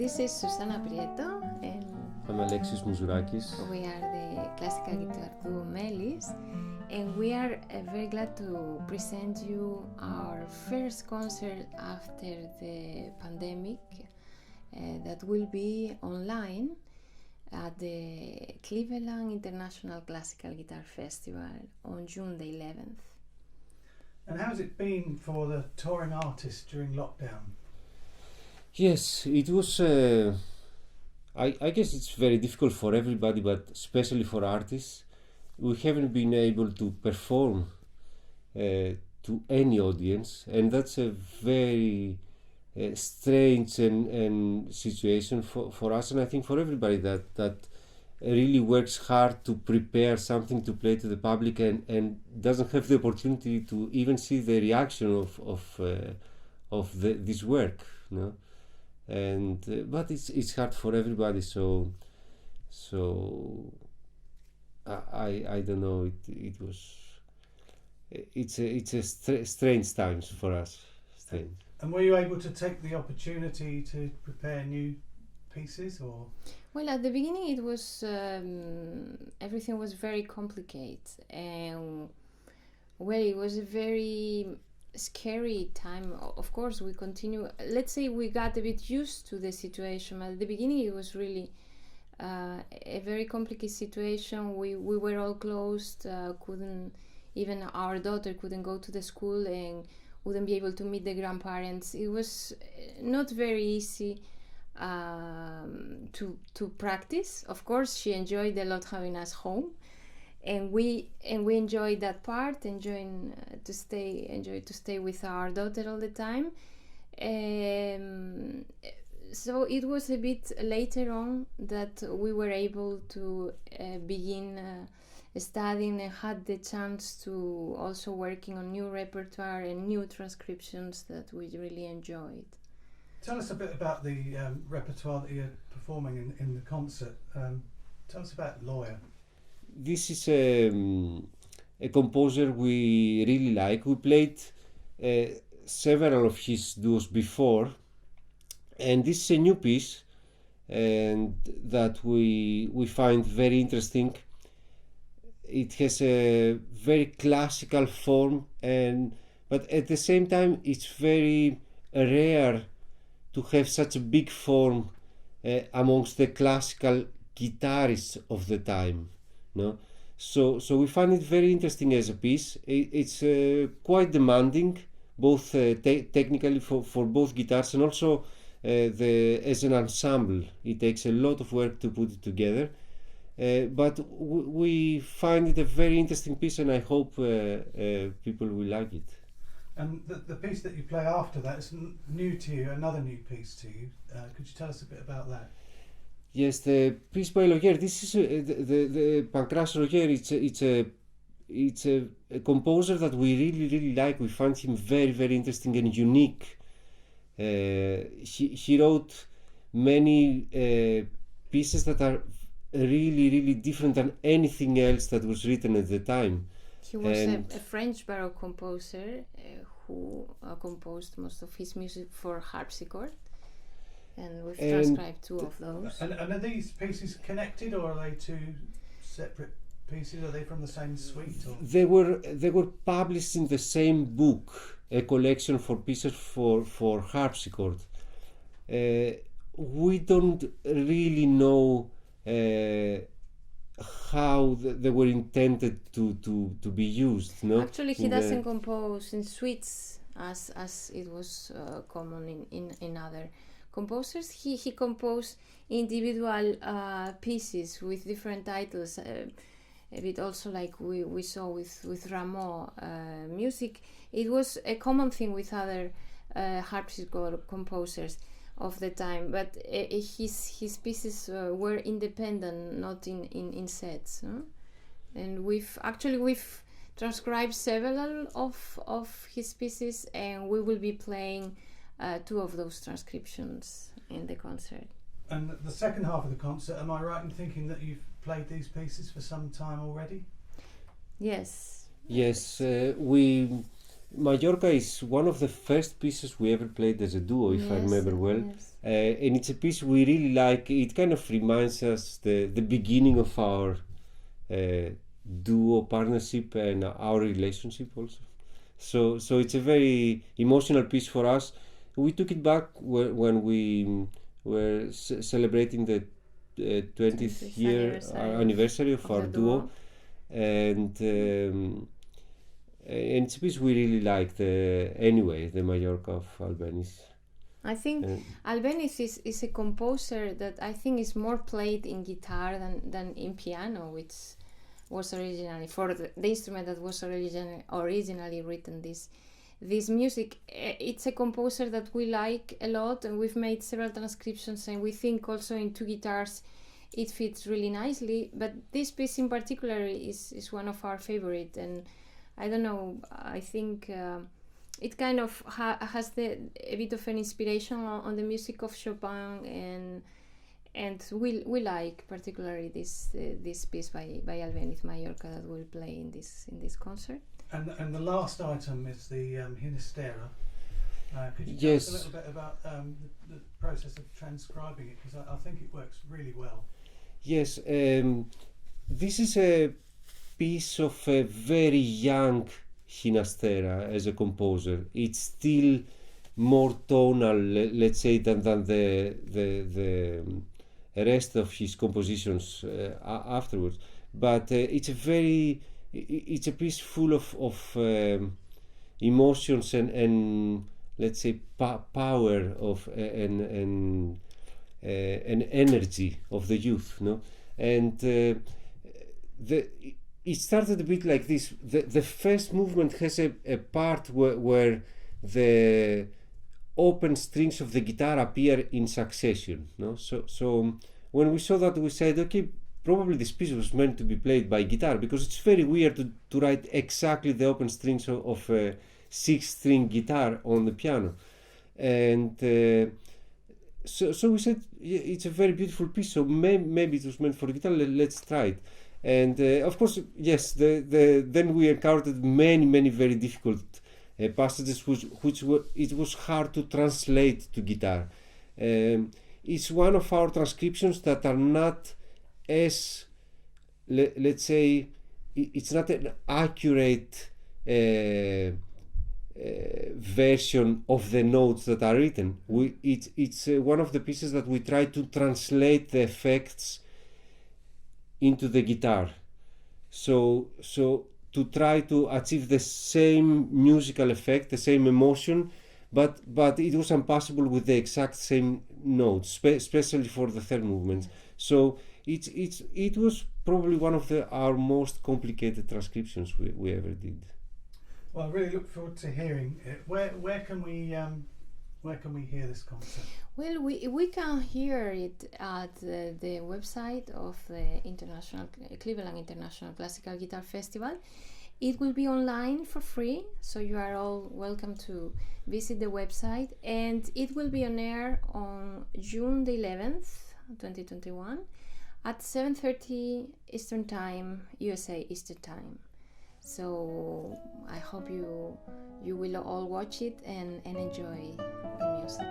This is Susana Prieto and I'm Alexis Mouzurakis. we are the classical guitar Duo Melis, and we are very glad to present you our first concert after the pandemic that will be online at the Cleveland International Classical Guitar Festival on June the 11th. And how has it been for the touring artists during lockdown? Yes, it was. I guess it's very difficult for everybody, but especially for artists. We haven't been able to perform to any audience, and that's a very strange and situation for us, and I think for everybody that really works hard to prepare something to play to the public and doesn't have the opportunity to even see the reaction of this work, you know. And but it's hard for everybody, so I don't know, it's a strange times for us. Strange. And were you able to take the opportunity to prepare new pieces, or? Well, at the beginning it was everything was very complicated, and well, it was a very scary time. Of course, we continue. Let's say we got a bit used to the situation. At the beginning, it was really a very complicated situation. We were all closed. Couldn't even our daughter couldn't go to the school and wouldn't be able to meet the grandparents. It was not very easy to practice. Of course, she enjoyed a lot having us home. And we enjoyed that part, enjoyed to stay with our daughter all the time. So it was a bit later on that we were able to begin studying and had the chance to also working on new repertoire and new transcriptions that we really enjoyed. Tell us a bit about the repertoire that you're performing in the concert. Tell us about Lawyer. This is a composer we really like. We played several of his duos before, and this is a new piece and that we find very interesting. It has a very classical form, but at the same time it's very rare to have such a big form amongst the classical guitarists of the time. No, so we find it very interesting as a piece. It's quite demanding, both technically for both guitars, and also as an ensemble. It takes a lot of work to put it together, but we find it a very interesting piece, and I hope people will like it. And the piece that you play after that is new to you, another new piece to you. Could you tell us a bit about that? Yes, the piece by Roger. This is the Pancras Roger. It's a composer that we really like. We find him very interesting and unique. He wrote many pieces that are really different than anything else that was written at the time. He was a French Baroque composer who composed most of his music for Harpsichord. And we've transcribed two of those. And are these pieces connected, or are they two separate pieces? Are they from the same suite? Or? They were published in the same book, a collection for pieces for Harpsichord. We don't really know how they were intended to be used. No? Actually, he doesn't compose in suites as it was common in other composers. He composed individual pieces with different titles, a bit also like we saw with Rameau music. It was a common thing with other harpsichord composers of the time, but his pieces were independent, not in sets. No? And we've transcribed several of his pieces, and we will be playing two of those transcriptions in the concert. And the second half of the concert, am I right in thinking that you've played these pieces for some time already? Yes. Yes, we Mallorca is one of the first pieces we ever played as a duo, if I remember well. Yes. And it's a piece we really like. It kind of reminds us the beginning of our duo partnership and our relationship also. So it's a very emotional piece for us. We took it back when we were celebrating the 20th year anniversary of our duo. And it's a piece we really liked anyway, the Mallorca of Albéniz. I think Albéniz is a composer that I think is more played in guitar than in piano, which was originally for the instrument that was originally written this music. It's a composer that we like a lot, and we've made several transcriptions, and we think also in two guitars it fits really nicely. But this piece in particular is one of our favorite, and I don't know, I think it kind of has a bit of an inspiration on the music of Chopin, and we like particularly this piece by Albéniz Mallorca that we'll play in this concert. And the last item is the Ginastera. Could you tell us a little bit about the process of transcribing it, because I think it works really well. Yes, this is a piece of a very young Ginastera as a composer. It's still more tonal, let's say, than the rest of his compositions afterwards. But it's a piece full of emotions and let's say power of and energy of the youth, no? And it started a bit like this. The first movement has a part where the open strings of the guitar appear in succession, no? So when we saw that, we said, okay, probably this piece was meant to be played by guitar, because it's very weird to write exactly the open strings of a 6-string guitar on the piano. And so we said, yeah, it's a very beautiful piece, so maybe it was meant for guitar, let's try it. And of course, yes, then we encountered many very difficult passages which it was hard to translate to guitar. It's one of our transcriptions that are not as, let's say, it's not an accurate version of the notes that are written. It's one of the pieces that we try to translate the effects into the guitar, so to try to achieve the same musical effect, the same emotion, but it was impossible with the exact same notes, especially for the third movement. So it was probably one of our most complicated transcriptions we ever did. Well, I really look forward to hearing it. Where can we hear this concert? Well, we can hear it at the website of the Cleveland International Classical Guitar Festival. It will be online for free, so you are all welcome to visit the website, and it will be on air on June the 11th, 2021 at 7:30 Eastern Time, USA Eastern Time. So I hope you will all watch it and enjoy the music.